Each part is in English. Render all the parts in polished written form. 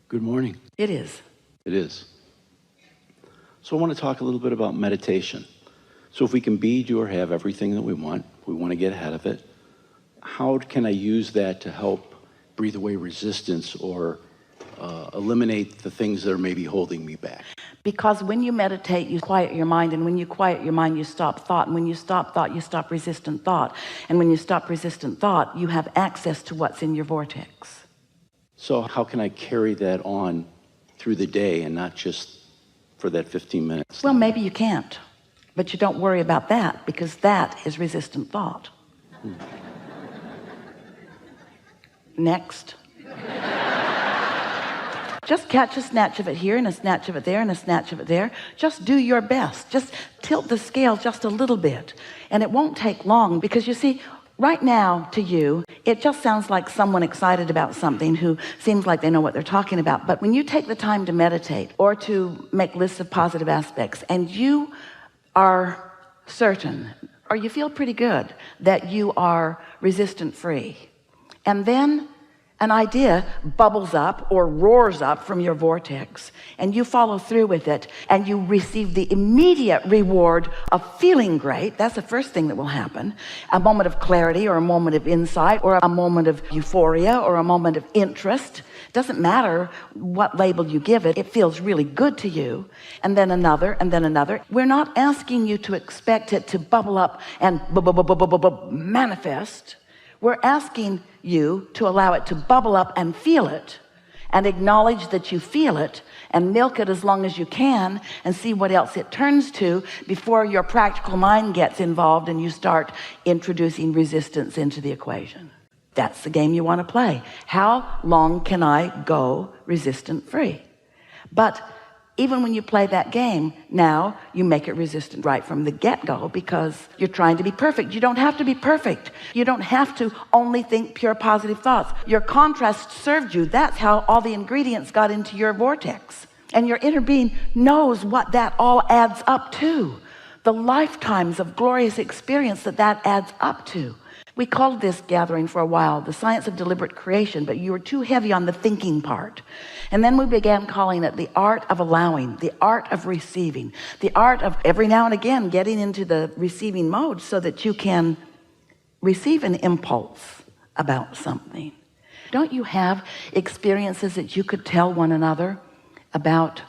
Good morning. It is. It is. So I want to talk a little bit about meditation. So if we can be, do, or have everything that we want to get ahead of it, how can I use that to help breathe away resistance or eliminate the things that are maybe holding me back? Because when you meditate, you quiet your mind, and when you quiet your mind, you stop thought, and when you stop thought, you stop resistant thought, and when you stop resistant thought, you have access to what's in your vortex. So how can I carry that on through the day and not just for that 15 minutes? Well, maybe you can't, but you don't worry about that, because that is resistant thought. Next. Just catch a snatch of it here and a snatch of it there and a snatch of it there. Just do your best. Just tilt the scale just a little bit, and it won't take long, because you see, right now to you, it just sounds like someone excited about something who seems like they know what they're talking about. But when you take the time to meditate or to make lists of positive aspects, and you are certain, or you feel pretty good that you are resistant free, and then an idea bubbles up or roars up from your vortex, and you follow through with it, and you receive the immediate reward of feeling great. That's the first thing that will happen. A moment of clarity, or a moment of insight, or a moment of euphoria, or a moment of interest. Doesn't matter what label you give it, it feels really good to you. And then another, and then another. We're not asking you to expect it to bubble up and manifest. We're asking you to allow it to bubble up and feel it, and acknowledge that you feel it, and milk it as long as you can, and see what else it turns to before your practical mind gets involved and you start introducing resistance into the equation. That's the game you want to play. How long can I go resistant free? But even when you play that game, now you make it resistant right from the get-go, because you're trying to be perfect. You don't have to be perfect. You don't have to only think pure positive thoughts. Your contrast served you. That's how all the ingredients got into your vortex. And your inner being knows what that all adds up to. The lifetimes of glorious experience that adds up to. We called this gathering for a while the science of deliberate creation, but you were too heavy on the thinking part. And then we began calling it the art of allowing, the art of receiving, the art of every now and again getting into the receiving mode so that you can receive an impulse about something. Don't you have experiences that you could tell one another about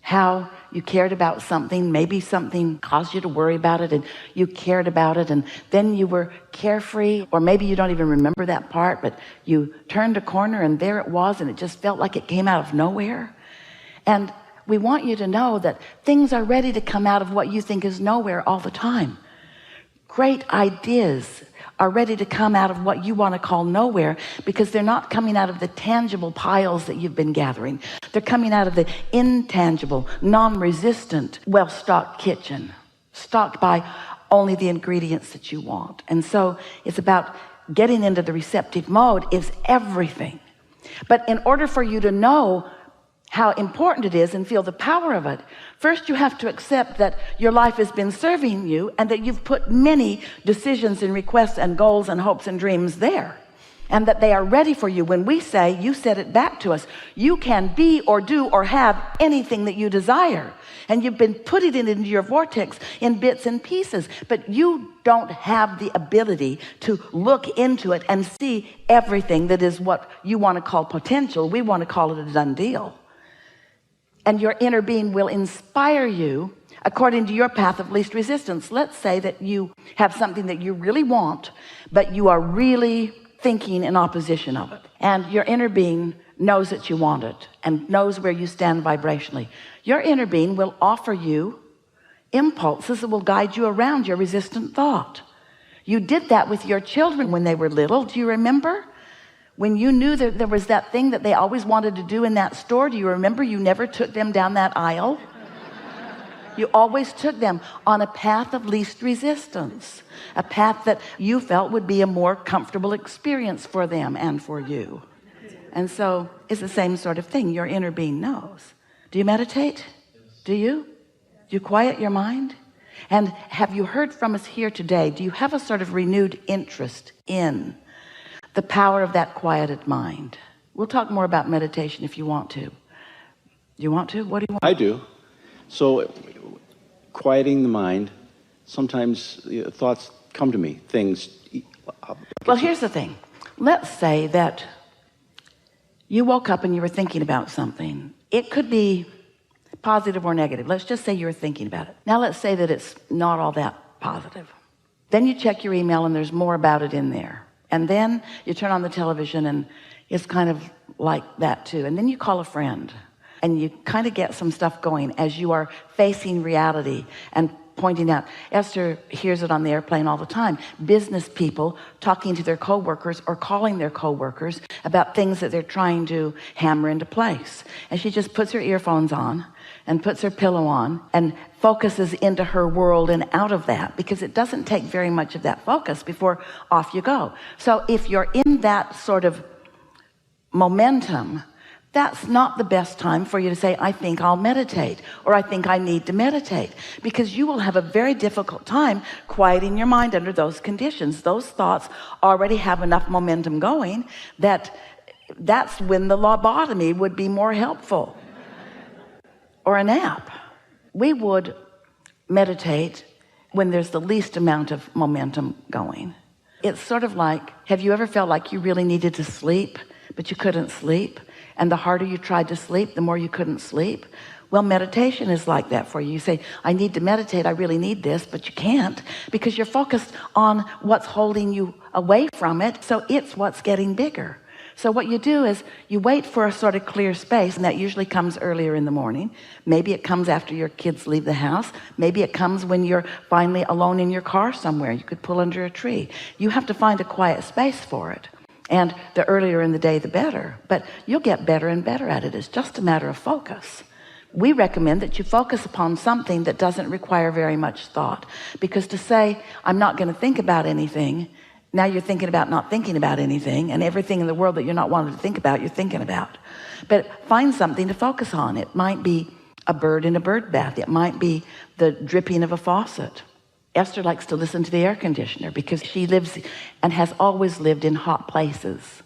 how you cared about something? Maybe something caused you to worry about it, and you cared about it, and then you were carefree, or maybe you don't even remember that part, but you turned a corner and there it was, and it just felt like it came out of nowhere. And we want you to know that things are ready to come out of what you think is nowhere all the time. Great ideas are ready to come out of what you want to call nowhere, because they're not coming out of the tangible piles that you've been gathering. They're coming out of the intangible, non-resistant, well-stocked kitchen, stocked by only the ingredients that you want. And so it's about getting into the receptive mode is everything. But in order for you to know how important it is and feel the power of it, first you have to accept that your life has been serving you, and that you've put many decisions and requests and goals and hopes and dreams there, and that they are ready for you. When we say, you said it back to us, you can be or do or have anything that you desire, and you've been putting it into your vortex in bits and pieces, but you don't have the ability to look into it and see everything that is what you want to call potential. We want to call it a done deal. And your inner being will inspire you according to your path of least resistance. Let's say that you have something that you really want, but you are really thinking in opposition of it. And your inner being knows that you want it and knows where you stand vibrationally. Your inner being will offer you impulses that will guide you around your resistant thought. You did that with your children when they were little. Do you remember? When you knew that there was that thing that they always wanted to do in that store, do you remember you never took them down that aisle? You always took them on a path of least resistance, a path that you felt would be a more comfortable experience for them and for you. And so it's the same sort of thing. Your inner being knows. Do you meditate? Do you? Do you quiet your mind? And have you heard from us here today? Do you have a sort of renewed interest in the power of that quieted mind? We'll talk more about meditation if you want to. You want to? What do you want? I do. So, quieting the mind, sometimes thoughts come to me, things. Well, here's the thing. Let's say that you woke up and you were thinking about something. It could be positive or negative. Let's just say you were thinking about it. Now let's say that it's not all that positive. Then you check your email and there's more about it in there. And then you turn on the television and it's kind of like that too. And then you call a friend and you kind of get some stuff going as you are facing reality and pointing out. Esther hears it on the airplane all the time. Business people talking to their coworkers or calling their coworkers about things that they're trying to hammer into place. And she just puts her earphones on and puts her pillow on and focuses into her world and out of that, because it doesn't take very much of that focus before off you go. So if you're in that sort of momentum, that's not the best time for you to say, I think I'll meditate, or I think I need to meditate, because you will have a very difficult time quieting your mind under those conditions. Those thoughts already have enough momentum going that's when the lobotomy would be more helpful, or a nap. We would meditate when there's the least amount of momentum going. It's sort of like, have you ever felt like you really needed to sleep, but you couldn't sleep? And the harder you tried to sleep, the more you couldn't sleep. Well, meditation is like that for you. You say, I need to meditate, I really need this, but you can't, because you're focused on what's holding you away from it. So it's what's getting bigger. So what you do is you wait for a sort of clear space, and that usually comes earlier in the morning. Maybe it comes after your kids leave the house. Maybe it comes when you're finally alone in your car somewhere. You could pull under a tree. You have to find a quiet space for it. And the earlier in the day, the better. But you'll get better and better at it. It's just a matter of focus. We recommend that you focus upon something that doesn't require very much thought. Because to say, I'm not going to think about anything, now you're thinking about not thinking about anything, and everything in the world that you're not wanting to think about, you're thinking about. But find something to focus on. It might be a bird in a bird bath. It might be the dripping of a faucet. Esther likes to listen to the air conditioner because she lives and has always lived in hot places.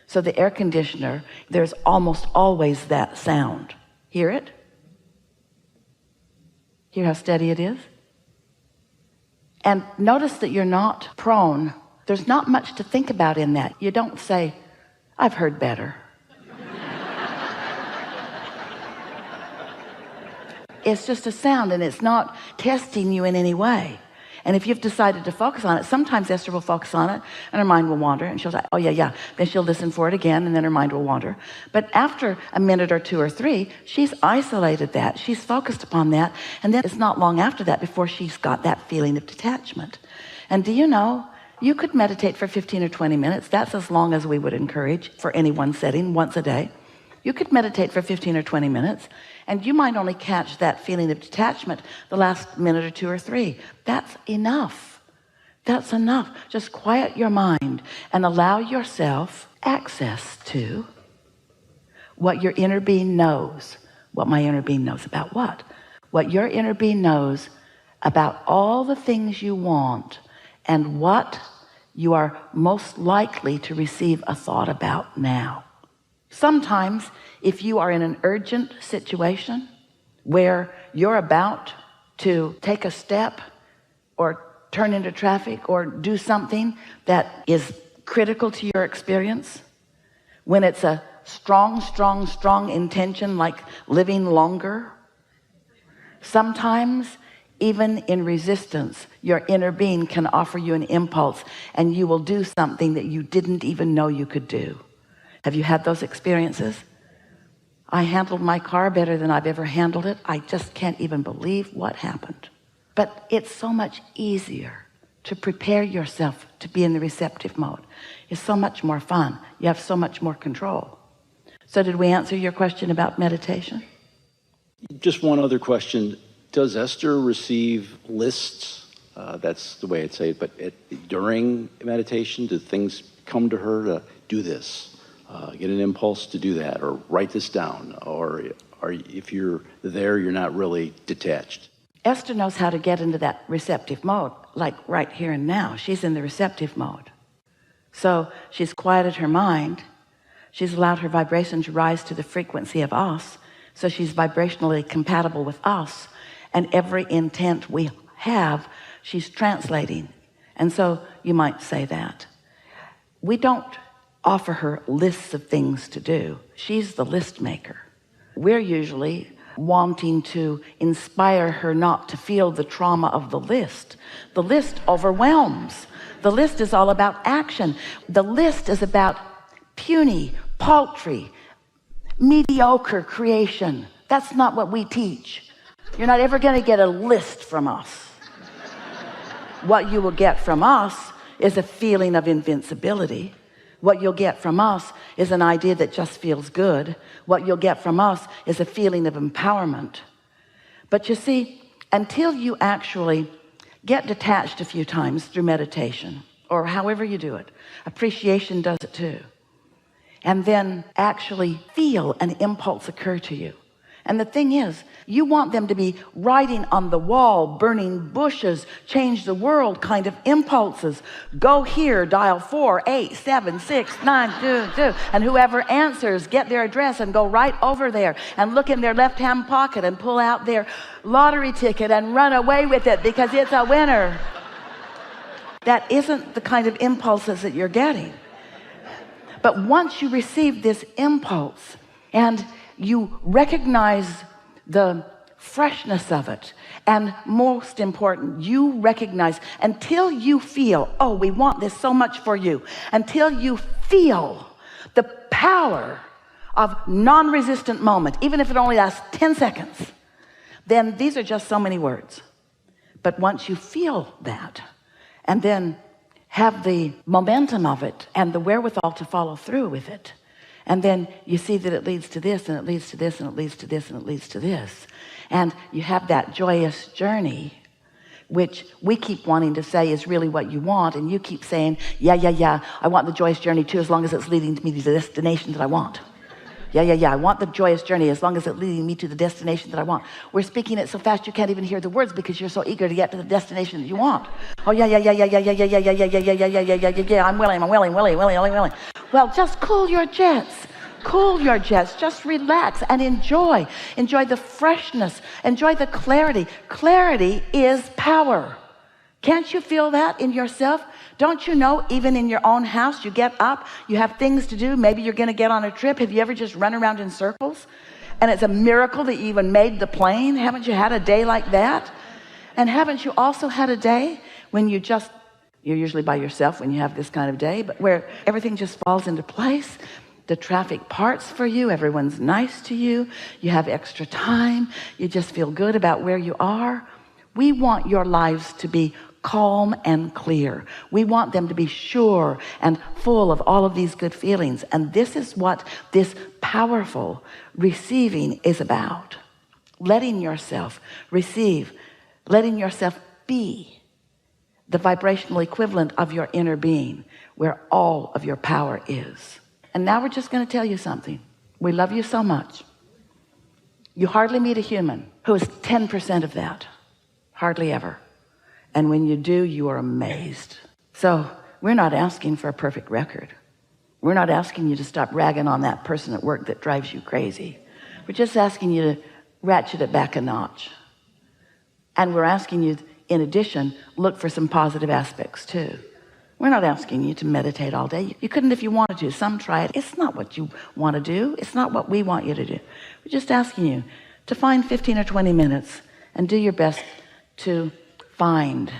So the air conditioner, there's almost always that sound. Hear it? Hear how steady it is? And notice that you're not prone. There's not much to think about in that. You don't say, I've heard better. It's just a sound, and it's not testing you in any way. And if you've decided to focus on it, sometimes Esther will focus on it and her mind will wander, and she'll say, oh yeah. Then she'll listen for it again, and then her mind will wander. But after a minute or two or three, she's isolated that. She's focused upon that. And then it's not long after that before she's got that feeling of detachment. And do you know, you could meditate for 15 or 20 minutes. That's as long as we would encourage for any one setting, once a day. You could meditate for 15 or 20 minutes, and you might only catch that feeling of detachment the last minute or two or three. That's enough. That's enough. Just quiet your mind and allow yourself access to what your inner being knows. What my inner being knows about what? What your inner being knows about all the things you want and what you are most likely to receive a thought about now. Sometimes, if you are in an urgent situation where you're about to take a step or turn into traffic or do something that is critical to your experience, when it's a strong intention like living longer, sometimes even in resistance, your inner being can offer you an impulse, and you will do something that you didn't even know you could do. Have you had those experiences? I handled my car better than I've ever handled it. I just can't even believe what happened. But it's so much easier to prepare yourself to be in the receptive mode. It's so much more fun. You have so much more control. So did we answer your question about meditation? Just one other question. Does Esther receive lists? That's the way I'd say it. But during meditation, do things come to her to do this? Get an impulse to do that, or write this down, or if you're there, you're not really detached. Esther knows how to get into that receptive mode, like right here and now. She's in the receptive mode. So she's quieted her mind She's allowed her vibration to rise to the frequency of us. So she's vibrationally compatible with us. And every intent we have, she's translating. And so you might say that. We don't offer her lists of things to do. She's the list maker. We're usually wanting to inspire her not to feel the trauma of the list. The list overwhelms. The list is all about action. The list is about puny, paltry, mediocre creation. That's not what we teach. You're not ever going to get a list from us. What you will get from us is a feeling of invincibility. What you'll get from us is an idea that just feels good. What you'll get from us is a feeling of empowerment. But you see, until you actually get detached a few times through meditation, or however you do it, appreciation does it too, and then actually feel an impulse occur to you. And the thing is, you want them to be writing on the wall, burning bushes, change the world kind of impulses. Go here, dial 4876922, and whoever answers, get their address and go right over there and look in their left-hand pocket and pull out their lottery ticket and run away with it because it's a winner. That isn't the kind of impulses that you're getting. But once you receive this impulse and you recognize the freshness of it, and most important, you recognize, until you feel, oh, we want this so much for you, until you feel the power of non-resistant moment, even if it only lasts 10 seconds, then these are just so many words. But once you feel that, and then have the momentum of it and the wherewithal to follow through with it, and then you see that it leads to this, and it leads to this, and it leads to this, and it leads to this, and you have that joyous journey, which we keep wanting to say is really what you want, and you keep saying, yeah, I want the joyous journey too, as long as it's leading me to the destination that I want. Yeah, I want the joyous journey as long as it's leading me to the destination that I want. We're speaking it so fast you can't even hear the words because you're so eager to get to the destination that you want. Oh, yeah, I'm willing. Well, just cool your jets. Just relax and enjoy the freshness, enjoy the clarity. Clarity is power. Can't you feel that in yourself? Don't you know, even in your own house, you get up, you have things to do, maybe you're going to get on a trip. Have you ever just run around in circles? And it's a miracle that you even made the plane. Haven't you had a day like that? And haven't you also had a day when you're usually by yourself when you have this kind of day, but where everything just falls into place? The traffic parts for you, everyone's nice to you, you have extra time, you just feel good about where you are. We want your lives to be calm and clear. We want them to be sure and full of all of these good feelings. And this is what this powerful receiving is about. Letting yourself receive, letting yourself be the vibrational equivalent of your inner being, where all of your power is. And now we're just going to tell you something. We love you so much. You hardly meet a human who is 10% of that. Hardly ever. And when you do, you are amazed. So we're not asking for a perfect record. We're not asking you to stop ragging on that person at work that drives you crazy. We're just asking you to ratchet it back a notch. And we're asking you, in addition, look for some positive aspects too. We're not asking you to meditate all day. You couldn't if you wanted to. Some try it. It's not what you want to do. It's not what we want you to do. We're just asking you to find 15 or 20 minutes and do your best to find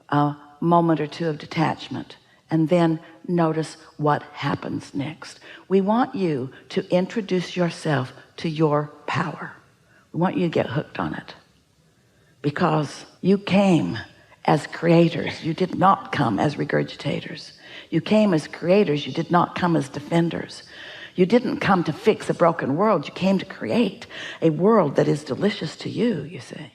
a moment or two of detachment, and then notice what happens next. We want you to introduce yourself to your power. We want you to get hooked on it, because you came as creators. You did not come as regurgitators. You came as creators. You did not come as defenders. You didn't come to fix a broken world. You came to create a world that is delicious to you, you see.